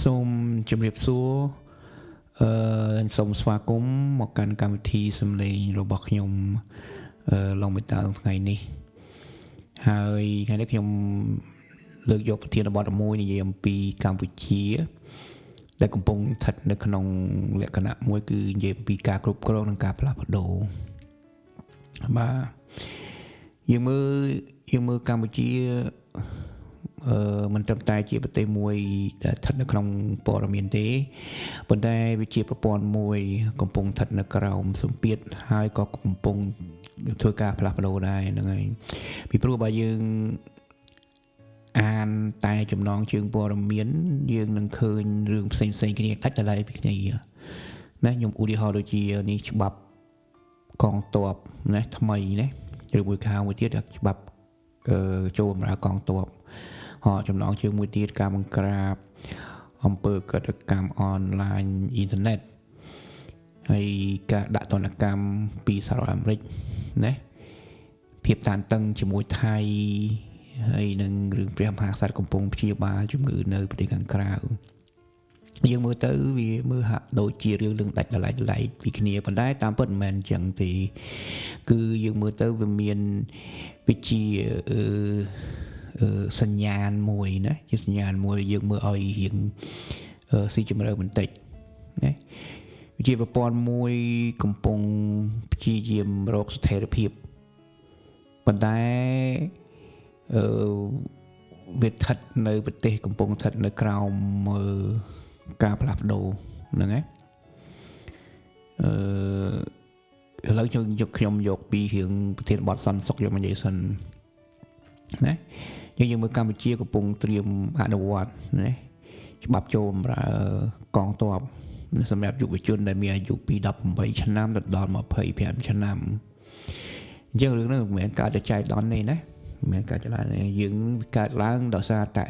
សូមជម្រាបសួរសូមស្វាគមន៍មកកាន់កម្មវិធីសំឡេងរបស់ខ្ញុំឡងបេតាថ្ងៃនេះហើយថ្ងៃនេះខ្ញុំលើកយកប្រធានបទមួយនិយាយអំពីកម្ពុជាដែលកំពុងស្ថិតនៅក្នុងលក្ខណៈមួយគឺនិយាយអំពីការគ្រប់គ្រងនិងការផ្លាស់ប្ដូរបាទយើងមើលកម្ពុជាមិនត្រឹមតែជាប្រទេសមួយដែលស្ថិតនៅក្នុងព័ត៌មានទេប៉ុន្តែវាជាប្រព័ន្ធមួយកំពុងស្ថិតនៅក្រោមសម្ពាធហើយក៏កំពុងធ្វើការផ្លាស់ប្ដូរដែរហ្នឹងហើយពីព្រោះបើយើងអានតែចំណងជើងព័ត៌មានយើងនឹងឃើញរឿងផ្សេងៗគ្នាដាច់ដライពីគ្នាណាខ្ញុំឧទាហរណ៍ដូចជានេះច្បាប់កងទ័ពណាថ្មីណាឬមួយខាងមួយទៀតច្បាប់ចូលបម្រើកងទ័ពចំណងជើងមួយទៀតការបង្ក្រាបអំពើកតកម្មអនឡាញអ៊ីនធឺណិតហើយការដាក់ទណ្ឌកម្មពីសហរដ្ឋអាមេរិកណាភាពតានតឹងជាមួយថៃហើយនឹងរឿងព្រះមហាក្សត្រកំពុងព្យាបាលជំងឺនៅប្រទេសខាងក្រៅយើងមើលទៅវាមើលហាក់ដូចជារឿងដាច់ដライពីគ្នាប៉ុន្តែតាមពិតមិនមែនអញ្ចឹងទេគឺយើងមើលទៅវាមានវិជាសញ្ញាណមួយណាជាសញ្ញាណមួយយើងមើលឲ្យរៀងស៊ីជម្រៅបន្តិចណាវិជាប្រព័ន្ធមួយកំពុងព្យាយាមរកស្ថិរភាពប៉ុន្តែវាស្ថិតនៅប្រទេសកំពុងស្ថិតនៅក្រោមការផ្លាស់ប្ដូរហ្នឹងណាឥឡូវខ្ញុំយកពីរឿងប្រធានបទសន្តិសុខយកមកនិយាយសិនណាយើងមើលកម្ពុជាកំពុងត្រៀមអនុវត្តណាច្បាប់ចូលបម្រើកងទ័ពសម្រាប់យុវជនដែលមានអាយុពី18ឆ្នាំដល់25ឆ្នាំអញ្ចឹងរឿងនេះមិនមែនកើតតែចៃដន្យទេណាមិនមែនកើតចៃដន្យទេយើងកើតឡើងដោយសារតែ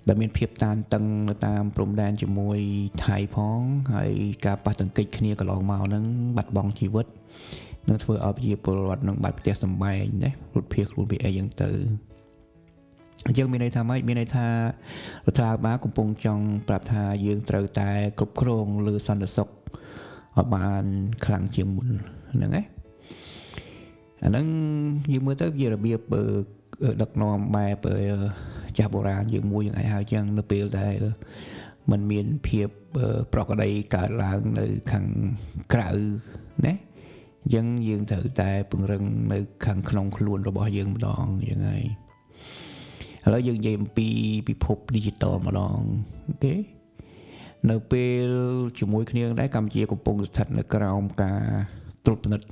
ដែលមានភាពតានតឹងនៅតាមព្រំដែនជាមួយថៃផងហើយការប៉ះទង្គិចគ្នាកន្លងមកហ្នឹងបាត់បង់ជីវិតនឹងធ្វើឲ្យប្រជាពលរដ្ឋនឹងបាត់ផ្ទះសម្បែងណារត់ភៀសខ្លួនពីអីយ៉ាងទៅអញ្ចឹងមានន័យថាម៉េចមានន័យថារដ្ឋាភិបាលកំពុងចង់ប្រាប់ថាយើងត្រូវតែគ្រប់គ្រងលើសន្តិសុខឲ្យបានខ្លាំងជាងមុនហ្នឹងណាអាហ្នឹងយើងមើលទៅវារបៀបដឹកនាំបែបចាស់បុរាណយើងមួយយើងអាចហៅចឹងនៅពេលដែលมันមានភាពប្រក្រតីកើតឡើងនៅខាងក្រៅណាអញ្ចឹងយើងត្រូវតែពង្រឹងនៅខាងក្នុងខ្លួនរបស់យើងម្ដងយ៉ាងហើយឥឡូវយើងនិយាយអំពីពិភព digital ម្ដងអូខេនៅពេលជាមួយគ្នាដែរកម្ពុជាកំពុងស្ថិតនៅក្រោមការត្រួតពិនិត្យ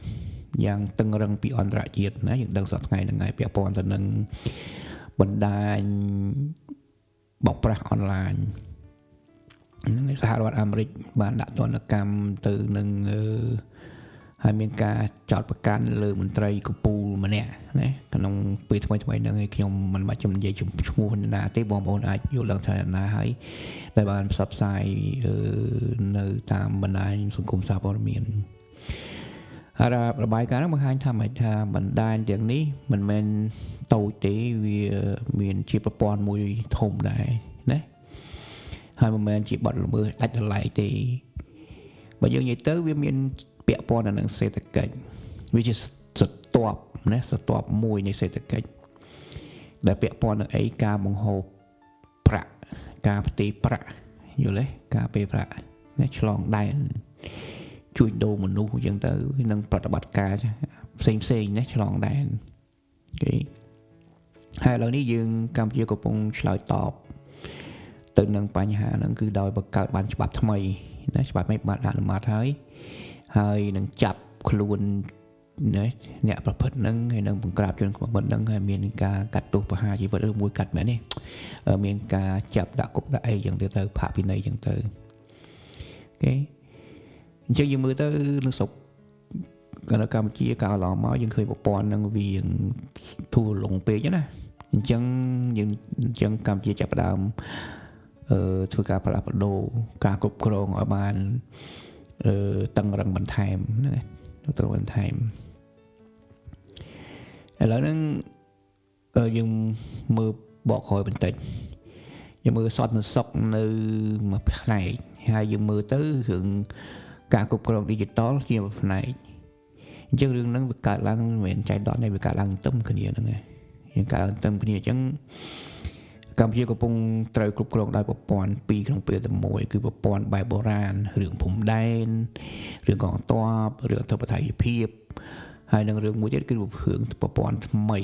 យ៉ាងតឹងរឹងពីអន្តរជាតិណាយើងដឹងសប្តាហ៍ថ្ងៃហ្នឹងហើយពាក់ព័ន្ធទៅនឹងបណ្ដាញបោកប្រាស់អនឡាញនឹងសហរដ្ឋអាមេរិកបានដាក់ទណ្ឌកម្មទៅនឹងហើយមានការចោទប្រកាន់លើមន្ត្រីកំពូលម្នាក់ណាក្នុងពេលថ្មីហ្នឹងឯងខ្ញុំមិនបាច់និយាយឈ្មោះណាទេបងប្អូនអាចយល់ដឹងថាណាហើយដែលបានផ្សព្វផ្សាយនៅតាមបណ្ដាញសង្គមសារព័ត៌មានហើយរបាយការណ៍ហ្នឹងបង្ហាញថាមិនថាបណ្ដាញទាំងនេះមិនមែនតូចទេវាមានជាប្រព័ន្ធមួយធំដែរណាហើយមិនមែនជាបទល្មើសដាច់ដライទេបើយើងនិយាយទៅវាមានពាក់ព័ន្ធនឹងសេដ្ឋកិច្ចវាជាស្ទាប់ណាស្ទាប់មួយនៃសេដ្ឋកិច្ចដែលពាក់ព័ន្ធនឹងអីការបង្ហូរប្រាក់ការផ្ទេរប្រាក់យល់ទេការផ្ទេរប្រាក់ណាឆ្លងដែនជួញដូរមនុស្សអញ្ចឹងទៅនឹងប្រតិបត្តិការផ្សេងណាឆ្លងដែនអូខេហើយឥឡូវនេះយើងកម្ពុជាកំពុងឆ្លើយតបទៅនឹងបញ្ហាហ្នឹងគឺដោយបង្កើតបានច្បាប់ថ្មីណាច្បាប់ថ្មីបានអនុម័តហើយនឹងចាប់ខ្លួនណាអ្នកប្រព្រឹត្តហ្នឹងហើយនឹងបង្ក្រាបជនក្បត់ហ្នឹងហើយមានការកាត់ទោសប្រហារជីវិតឬមួយកាត់មែនទេមានការចាប់ដាក់គុកដាក់អីយ៉ាងទៅផាកពិន័យយ៉ាងទៅអូខេអញ្ចឹងយើងមើលទៅនៅស្រុកកម្ពុជាកាលឡងមកយើងឃើញប្រព័ន្ធហ្នឹងវាធូរលងពេកណាអញ្ចឹងកម្ពុជាចាប់ផ្ដើមធ្វើការផ្លាស់ប្ដូរការគ្រប់គ្រងឲ្យបានតឹងរឹងបន្ថែមហ្នឹងទៅបន្ថែមឥឡូវហ្នឹងយើងមើលបកក្រោយបន្តិច យើងមើលសតនៅសុកនៅមួយផ្នែកហើយយើងមើលទៅរឿងការគ្រប់គ្រង digital ជាមួយផ្នែកអញ្ចឹងរឿងហ្នឹងវាកើតឡើងមិនមែនចៃដន្យទេវាកើតឡើងទឹមគ្នាហ្នឹងឯងយើងកើតឡើងទឹមគ្នាអញ្ចឹងកម្ពុជាកំពុងត្រូវគ្រប់គ្រងដោយប្រព័ន្ធពីរក្នុងពេលតែមួយគឺប្រព័ន្ធបែបបុរាណរឿងភូមិដែនរឿងកងទ័ពរឿងអធិបតេយ្យភាពហើយនឹងរឿងមួយទៀតគឺរឿងប្រព័ន្ធថ្មី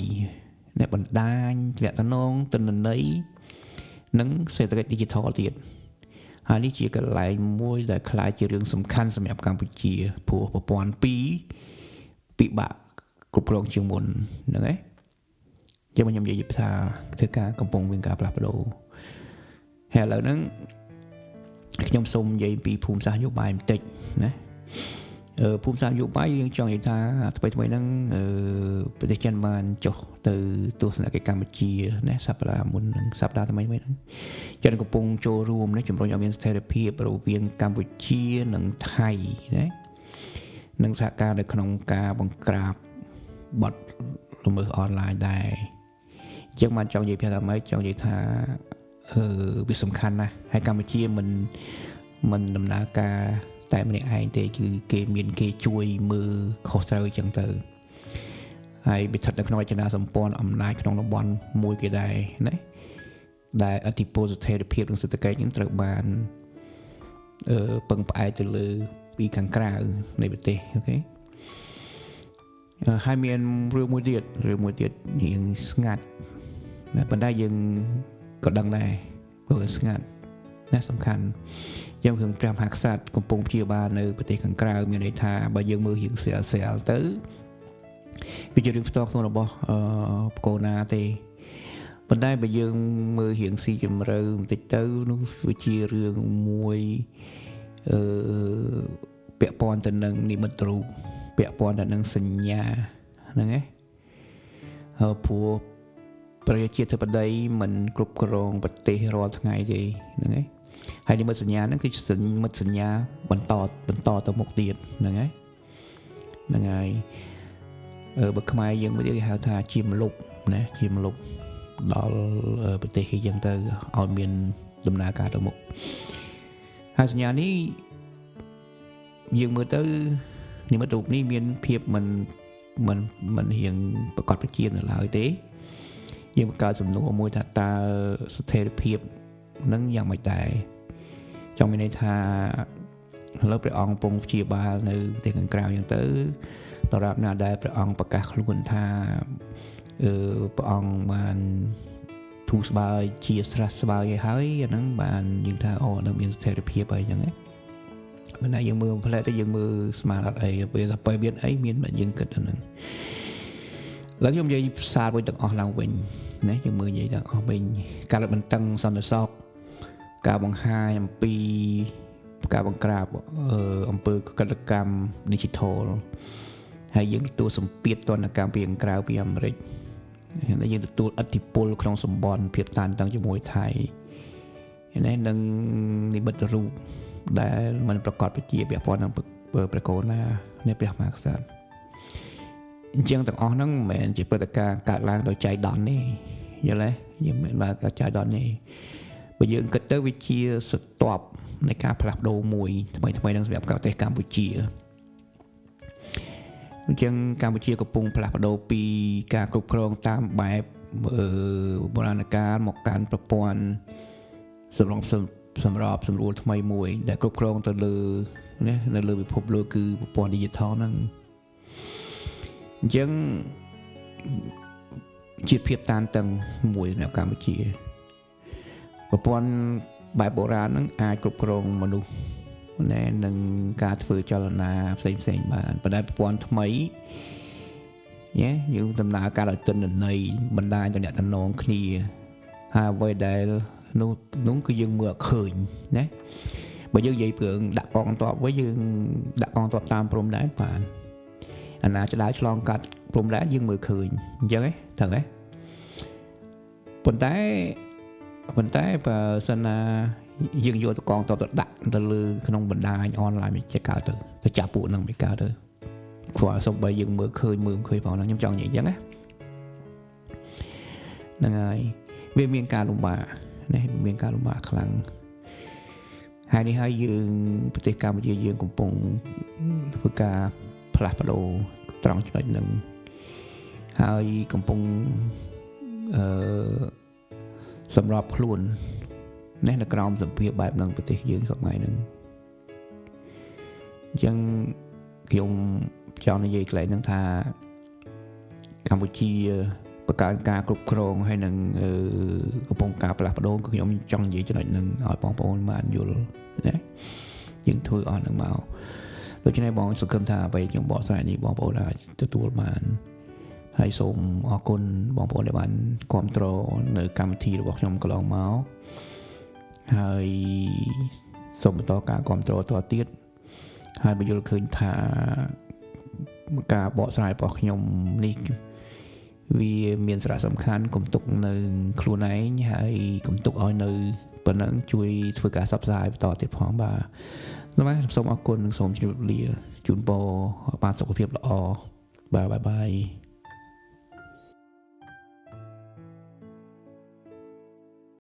អ្នកបណ្ដាញលក្ខណងទិន្នន័យនិងសេដ្ឋកិច្ច digital ទៀតហើយនេះជាកន្លែងមួយដែលខ្លាចជារឿងសំខាន់សម្រាប់កម្ពុជាព្រោះប្រព័ន្ធពីរពិបាកគ្រប់គ្រងជាងមុនហ្នឹងឯងចាំខ្ញុំនិយាយថាធ្វើការកំពុងមានការផ្លាស់ប្ដូរហើយឥឡូវហ្នឹងខ្ញុំសូមនិយាយពីភូមិសាស្ត្រនយោបាយបន្តិចណាភូមិសាស្ត្រនយោបាយយើងចង់និយាយថាថ្មីហ្នឹងប្រទេសចិនបានចុះទៅទស្សនកិច្ចកម្ពុជាណាសប្តាហ៍មុនហ្នឹងសប្តាហ៍ថ្មីហ្នឹងចិនកំពុងចូលរួមណាជំរុញឲ្យមានស្ថិរភាពរវាងកម្ពុជានិងថៃណានិងសហការនៅក្នុងការបង្ក្រាបបទល្មើសអនឡាញដែរអញ្ចឹងបានចង់និយាយថាម៉េចចង់និយាយថាវាសំខាន់ណាស់ហើយកម្ពុជាមិនដំណើរការតែម្នាក់ឯងទេគឺគេមានគេជួយមើលខុសត្រូវអញ្ចឹងទៅហើយវាស្ថិតនៅក្នុងរចនាសម្ព័ន្ធអំណាចក្នុងតំបន់មួយគេដែរណាដែលអធិពលស្ថិរភាពនិងសេដ្ឋកិច្ចនឹងត្រូវបានពឹងផ្អែកទៅលើពីខាងក្រៅនៃប្រទេសអូខេហើយមានរឿងមួយទៀតរៀងស្ងាត់ណាប៉ុន្តែយើងក៏ដឹងដែរព្រោះស្ងាត់ណាសំខាន់យើងរឿងព្រះមហាក្សត្រកំពុងព្យាបាលនៅប្រទេសខាងក្រៅមានន័យថាបើយើងមើលរឿងស្រាលទៅវាជារឿងផ្ទាល់ខ្លួនរបស់បកូណាទេប៉ុន្តែបើយើងមើលរឿងស៊ីជម្រៅបន្តិចទៅនោះវាជារឿងមួយពាក់ព័ន្ធទៅនឹងនិមិត្តរូបពាក់ព័ន្ធទៅនឹងសញ្ញាហ្នឹងឯងព្រោះប្រជាធិបតេយ្យមិនគ្រប់គ្រងប្រទេសរាល់ថ្ងៃទេហ្នឹងឯងហើយនិមិត្តសញ្ញាហ្នឹងគឺជានិមិត្តសញ្ញាបន្តទៅមុខទៀតហ្នឹងហើយបើខ្មែរយើងមួយទៀតគេហៅថាជាមលុបណាជាមលុបដល់ប្រទេសគេយ៉ាងទៅឲ្យមានដំណើរការទៅមុខហើយសញ្ញានេះយើងមើលទៅនិមិត្តរូបនេះមានភាពមិនរៀងប្រកបប្រជានៅឡើយទេយើងបង្កើតសំណួរមួយថាតើស្ថិរភាពនឹងយ៉ាងម៉េចដែរចង់មានន័យថាឥឡូវព្រះអង្គពងព្យាបាលនៅប្រទេសខាងក្រៅយ៉ាងទៅដរាបណាដែលព្រះអង្គប្រកាសខ្លួនថាព្រះអង្គបានធូរស្បើយជាស្រះស្បើយហើយអាហ្នឹងបានយើងថានឹងមានស្ថិរភាពហើយអញ្ចឹងណាមិនថាយើងមើលផ្លែទៅយើងមើលស្មានអត់អីពេលថាបើមានអីមានតែយើងគិតទៅហ្នឹងឡើយខ្ញុំនិយាយផ្សារមួយទាំងអស់ឡើងវិញណាយើងមើលនិយាយទាំងអស់វិញការរឹតបន្តឹងសន្តិសុខការបង្ហាញអំពីការបង្ក្រាបអំពើកតកម្ម digital ហើយយើងទទួលសម្ពាធទណ្ឌកម្មពីក្រៅពីអាមេរិកហើយយើងទទួលឥទ្ធិពលក្នុងសម្ព័ន្ធភាពតានតឹងជាមួយថៃនេះនឹងនិមិត្តរូបដែលមិនប្រកបប្រជាពាក់ព័ន្ធនឹងព្រះកូណានៃព្រះមហាក្សត្រអញ្ចឹងទាំងអស់ហ្នឹងមិនមែនជាព្រឹត្តិការណ៍កើតឡើងដោយចៃដន្យទេយល់ទេយើងមិនបានកើតចៃដន្យទេបើយើងគិតទៅវាជាស្ទាប់នៃការផ្លាស់ប្ដូរមួយថ្មីនឹងសម្រាប់ប្រទេសកម្ពុជាអញ្ចឹងកម្ពុជាកំពុងផ្លាស់ប្ដូរពីការគ្រប់គ្រងតាមបែបបុរាណកាលមកកាន់ប្រព័ន្ធសម្របសម្រួលថ្មីមួយដែលគ្រប់គ្រងទៅលើនៅលើពិភពលោកគឺប្រព័ន្ធ digital ហ្នឹងអញ្ចឹងជាភាពតានតឹងមួយនៅកម្ពុជាប្រព័ន្ធបែបបុរាណហ្នឹងអាចគ្រប់គ្រងមនុស្សនឹងការធ្វើចលនាផ្សេងបានប៉ុន្តែប្រព័ន្ធថ្មីយើងដំណើរការដោយទិន្នន័យបណ្ដាញតំណងគ្នាហើយអ្វីដែលនោះគឺយើងមើលអត់ឃើញណាបើយើងនិយាយព្រឹងដាក់កងទ័ពវិញយើងដាក់កងទ័ពតាមព្រំដែនបានអាណាឆ្លើយឆ្លងកាត់ព្រំដែនយើងមើលឃើញអញ្ចឹងហ៎ត្រូវហ៎ប៉ុន្តែបើសិនណាយើងយកកងទ័ពទៅដាក់ទៅលើក្នុងបណ្ដាញអនឡាញចេះកើតទៅចាប់ពួកហ្នឹងមិនកើតទៅព្រោះសូម្បីយើងមើលឃើញផងខ្ញុំចង់និយាយអញ្ចឹងណាហ្នឹងហើយវាមានការលំបាក នេះមានការលំបាកខ្លាំងហើយនេះហើយយើងប្រទេសកម្ពុជាយើងកំពុងធ្វើការផ្លាស់ប្ដូរត្រង់ចំណុចហ្នឹងហើយកំពុងសម្របខ្លួននេះនៅក្រោមសម្ពាធបែបហ្នឹងប្រទេសយើងសម័យហ្នឹងអញ្ចឹងខ្ញុំចង់និយាយកន្លែងហ្នឹងថាកម្ពុជាបង្កើនការគ្រប់គ្រងហើយនឹងកំពុងការផ្លាស់ប្ដូរគឺខ្ញុំចង់និយាយចំណុចហ្នឹងឲ្យបងប្អូនបានយល់ណាយើងធ្វើអស់ហ្នឹងមកដូច្នេះបងសង្ឃឹមថាអ្វីខ្ញុំបកស្រាយនេះបងប្អូនអាចទទួលបានហើយសូមអរគុណបងប្អូនដែលបានគាំទ្រនៅកម្មវិធីរបស់ខ្ញុំកន្លងមកហើយសូមបន្តការគាំទ្រតទៅទៀតហើយបញ្យល់ឃើញថាការបកស្រាយរបស់ខ្ញុំនេះវាមានសារៈសំខាន់កុំទុកនៅខ្លួនឯងហើយកុំទុកឲ្យនៅប៉ុណ្ណឹងជួយធ្វើការផ្សព្វផ្សាយបន្តទៀតផងបាទខ្ញុំសូមអរគុណនិងសូមជម្រាបលាជូនពរបានសុខភាពល្អបាទបាយបាយ